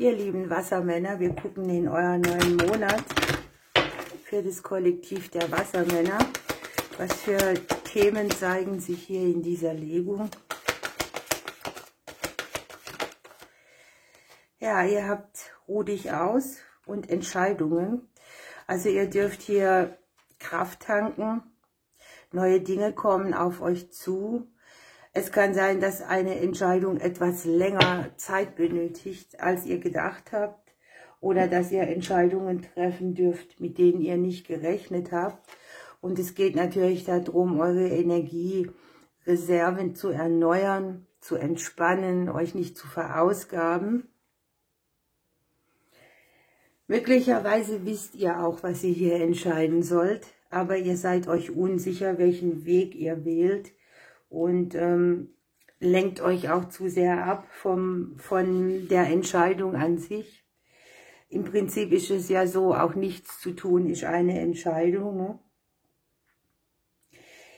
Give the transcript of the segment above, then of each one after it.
Ihr lieben Wassermänner, wir gucken in euren neuen Monat für das Kollektiv der Wassermänner. Was für Themen zeigen sich hier in dieser Legung? Ja, ihr habt ruh dich aus und Entscheidungen. Also ihr dürft hier Kraft tanken, neue Dinge kommen auf euch zu. Es kann sein, dass eine Entscheidung etwas länger Zeit benötigt, als ihr gedacht habt. Oder dass ihr Entscheidungen treffen dürft, mit denen ihr nicht gerechnet habt. Und es geht natürlich darum, eure Energiereserven zu erneuern, zu entspannen, euch nicht zu verausgaben. Möglicherweise wisst ihr auch, was ihr hier entscheiden sollt, aber ihr seid euch unsicher, welchen Weg ihr wählt. Und lenkt euch auch zu sehr ab von der Entscheidung an sich. Im Prinzip ist es ja so, auch nichts zu tun ist eine Entscheidung. Ne?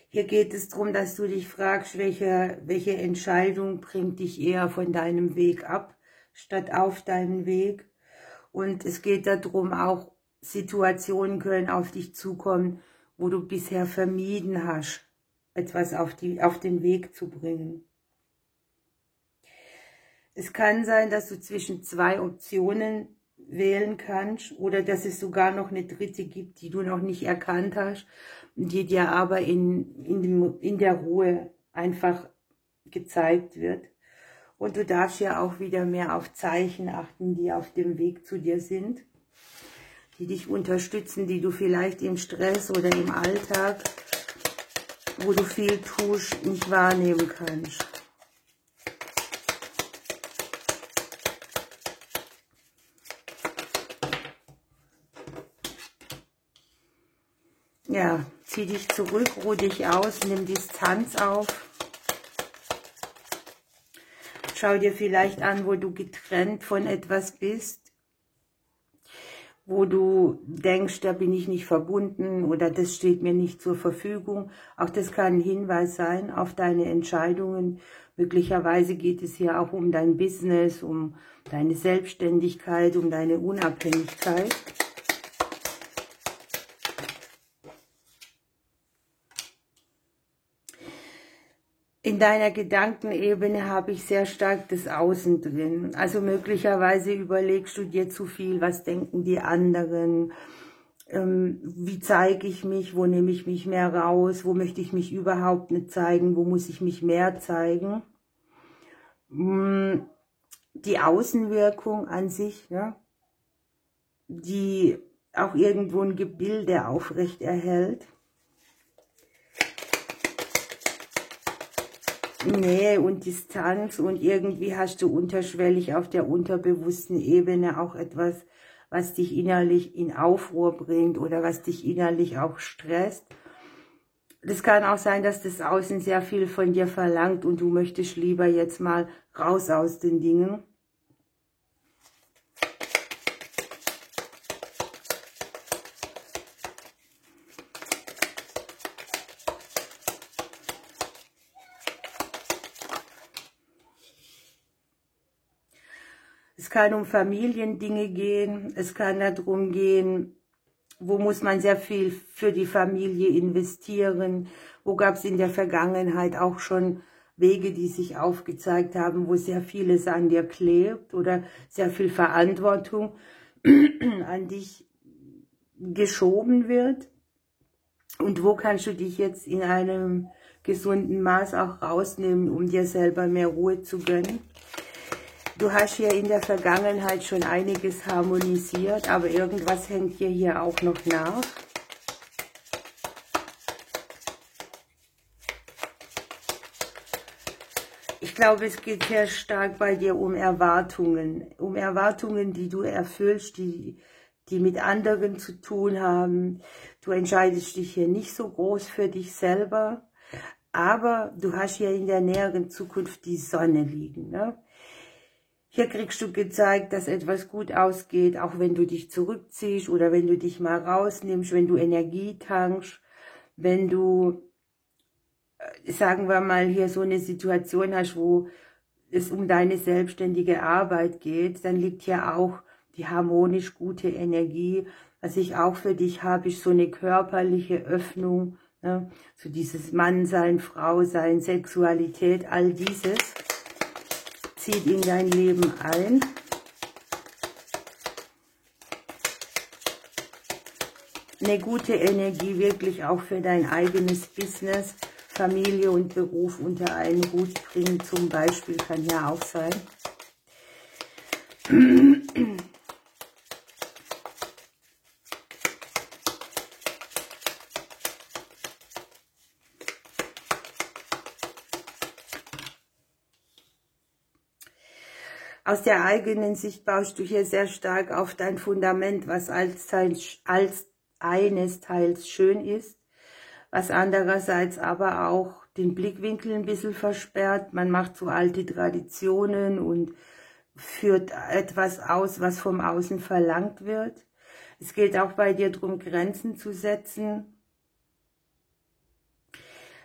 Hier geht es darum, dass du dich fragst, welche Entscheidung bringt dich eher von deinem Weg ab, statt auf deinen Weg. Und es geht darum, auch Situationen können auf dich zukommen, wo du bisher vermieden hast, etwas auf den Weg zu bringen. Es kann sein, dass du zwischen zwei Optionen wählen kannst oder dass es sogar noch eine dritte gibt, die du noch nicht erkannt hast, die dir aber in der Ruhe einfach gezeigt wird. Und du darfst ja auch wieder mehr auf Zeichen achten, die auf dem Weg zu dir sind, die dich unterstützen, die du vielleicht im Stress oder im Alltag, wo du viel tust, nicht wahrnehmen kannst. Ja, zieh dich zurück, ruh dich aus, nimm Distanz auf. Schau dir vielleicht an, wo du getrennt von etwas bist, wo du denkst, da bin ich nicht verbunden oder das steht mir nicht zur Verfügung. Auch das kann ein Hinweis sein auf deine Entscheidungen. Möglicherweise geht es hier auch um dein Business, um deine Selbstständigkeit, um deine Unabhängigkeit. In deiner Gedankenebene habe ich sehr stark das Außen drin. Also möglicherweise überlegst du dir zu viel, was denken die anderen, wie zeige ich mich, wo nehme ich mich mehr raus, wo möchte ich mich überhaupt nicht zeigen, wo muss ich mich mehr zeigen. Die Außenwirkung an sich, ne, die auch irgendwo ein Gebilde aufrecht erhält. Nähe und Distanz und irgendwie hast du unterschwellig auf der unterbewussten Ebene auch etwas, was dich innerlich in Aufruhr bringt oder was dich innerlich auch stresst. Das kann auch sein, dass das Außen sehr viel von dir verlangt und du möchtest lieber jetzt mal raus aus den Dingen. Es kann um Familiendinge gehen, es kann darum gehen, wo muss man sehr viel für die Familie investieren, wo gab es in der Vergangenheit auch schon Wege, die sich aufgezeigt haben, wo sehr vieles an dir klebt oder sehr viel Verantwortung an dich geschoben wird. Und wo kannst du dich jetzt in einem gesunden Maß auch rausnehmen, um dir selber mehr Ruhe zu gönnen? Du hast hier in der Vergangenheit schon einiges harmonisiert, aber irgendwas hängt dir hier auch noch nach. Ich glaube, es geht sehr stark bei dir um Erwartungen, die du erfüllst, die mit anderen zu tun haben. Du entscheidest dich hier nicht so groß für dich selber, aber du hast hier in der näheren Zukunft die Sonne liegen, ne? Hier kriegst du gezeigt, dass etwas gut ausgeht, auch wenn du dich zurückziehst oder wenn du dich mal rausnimmst, wenn du Energie tankst, wenn du, sagen wir mal, hier so eine Situation hast, wo es um deine selbstständige Arbeit geht, dann liegt hier auch die harmonisch gute Energie. Was ich auch für dich habe, ist so eine körperliche Öffnung, ne? So dieses Mannsein, Frausein, Sexualität, all dieses zieht in dein Leben ein. Eine gute Energie wirklich auch für dein eigenes Business, Familie und Beruf unter einen Hut bringen, zum Beispiel, kann ja auch sein. Aus der eigenen Sicht baust du hier sehr stark auf dein Fundament, was als eines Teils schön ist, was andererseits aber auch den Blickwinkel ein bisschen versperrt. Man macht so alte Traditionen und führt etwas aus, was vom Außen verlangt wird. Es geht auch bei dir darum, Grenzen zu setzen.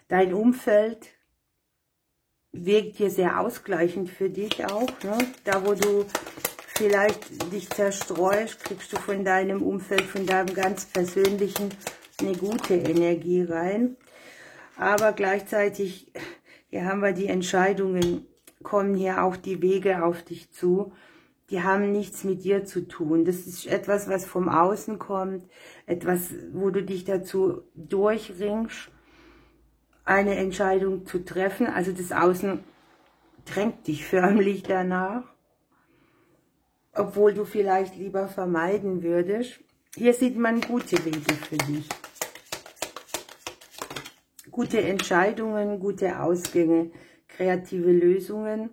Dein Umfeld wirkt hier sehr ausgleichend für dich auch, ne? Da, wo du vielleicht dich zerstreust, kriegst du von deinem Umfeld, von deinem ganz persönlichen eine gute Energie rein. Aber gleichzeitig, hier haben wir die Entscheidungen, kommen hier auch die Wege auf dich zu. Die haben nichts mit dir zu tun. Das ist etwas, was vom Außen kommt, etwas, wo du dich dazu durchringst, eine Entscheidung zu treffen. Also das Außen drängt dich förmlich danach, obwohl du vielleicht lieber vermeiden würdest. Hier sieht man gute Wege für dich. Gute Entscheidungen, gute Ausgänge, kreative Lösungen,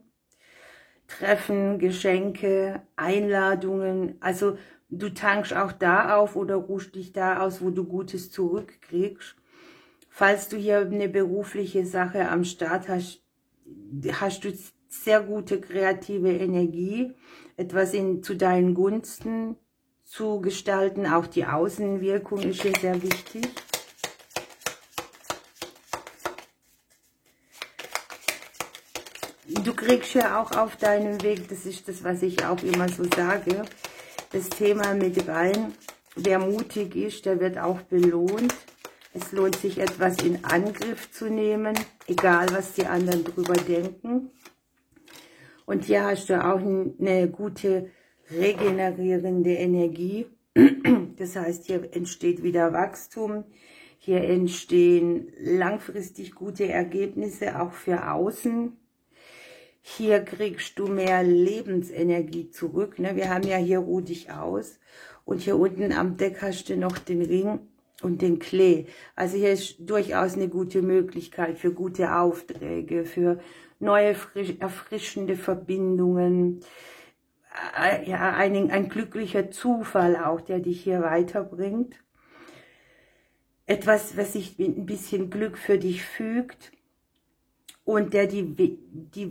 Treffen, Geschenke, Einladungen. Also du tankst auch da auf oder ruhst dich da aus, wo du Gutes zurückkriegst. Falls du hier eine berufliche Sache am Start hast, hast du sehr gute kreative Energie, etwas zu deinen Gunsten zu gestalten. Auch die Außenwirkung ist hier sehr wichtig. Du kriegst ja auch auf deinem Weg, das ist das, was ich auch immer so sage, das Thema mit rein. Wer mutig ist, der wird auch belohnt. Es lohnt sich, etwas in Angriff zu nehmen, egal was die anderen drüber denken. Und hier hast du auch eine gute regenerierende Energie. Das heißt, hier entsteht wieder Wachstum. Hier entstehen langfristig gute Ergebnisse, auch für außen. Hier kriegst du mehr Lebensenergie zurück. Ne? Wir haben ja hier Ruh dich aus. Und hier unten am Deck hast du noch den Ring und den Klee. Also hier ist durchaus eine gute Möglichkeit für gute Aufträge, für neue, erfrischende Verbindungen. Ja, ein glücklicher Zufall auch, der dich hier weiterbringt. Etwas, was sich mit ein bisschen Glück für dich fügt. Und der die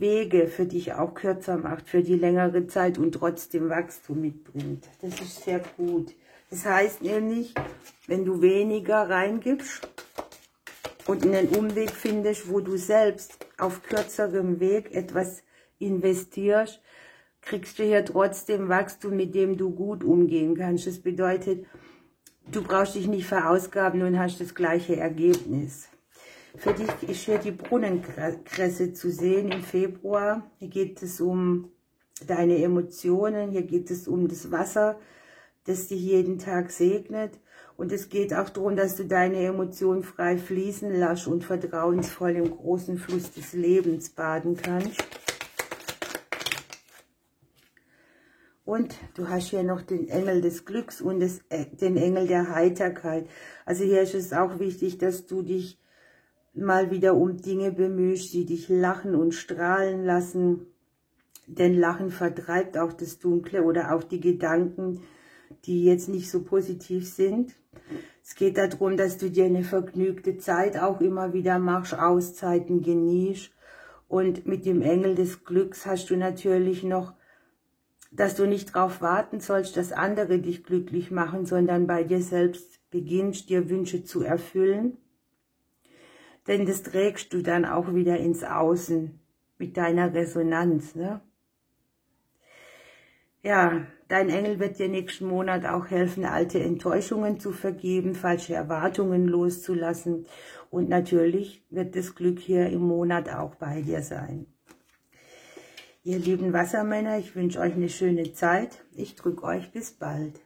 Wege für dich auch kürzer macht, für die längere Zeit und trotzdem Wachstum mitbringt. Das ist sehr gut. Das heißt nämlich, wenn du weniger reingibst und einen Umweg findest, wo du selbst auf kürzerem Weg etwas investierst, kriegst du hier trotzdem Wachstum, mit dem du gut umgehen kannst. Das bedeutet, du brauchst dich nicht verausgaben und hast das gleiche Ergebnis. Für dich ist hier die Brunnenkresse zu sehen im Februar. Hier geht es um deine Emotionen, hier geht es um das Wasser, das dich jeden Tag segnet. Und es geht auch darum, dass du deine Emotionen frei fließen lässt und vertrauensvoll im großen Fluss des Lebens baden kannst. Und du hast hier noch den Engel des Glücks und den Engel der Heiterkeit. Also hier ist es auch wichtig, dass du dich mal wieder um Dinge bemühst, die dich lachen und strahlen lassen. Denn Lachen vertreibt auch das Dunkle oder auch die Gedanken, die jetzt nicht so positiv sind. Es geht darum, dass du dir eine vergnügte Zeit auch immer wieder machst, Auszeiten genießt. Und mit dem Engel des Glücks hast du natürlich noch, dass du nicht darauf warten sollst, dass andere dich glücklich machen, sondern bei dir selbst beginnst, dir Wünsche zu erfüllen. Denn das trägst du dann auch wieder ins Außen, mit deiner Resonanz, ne? Ja, dein Engel wird dir nächsten Monat auch helfen, alte Enttäuschungen zu vergeben, falsche Erwartungen loszulassen. Und natürlich wird das Glück hier im Monat auch bei dir sein. Ihr lieben Wassermänner, ich wünsche euch eine schöne Zeit. Ich drücke euch bis bald.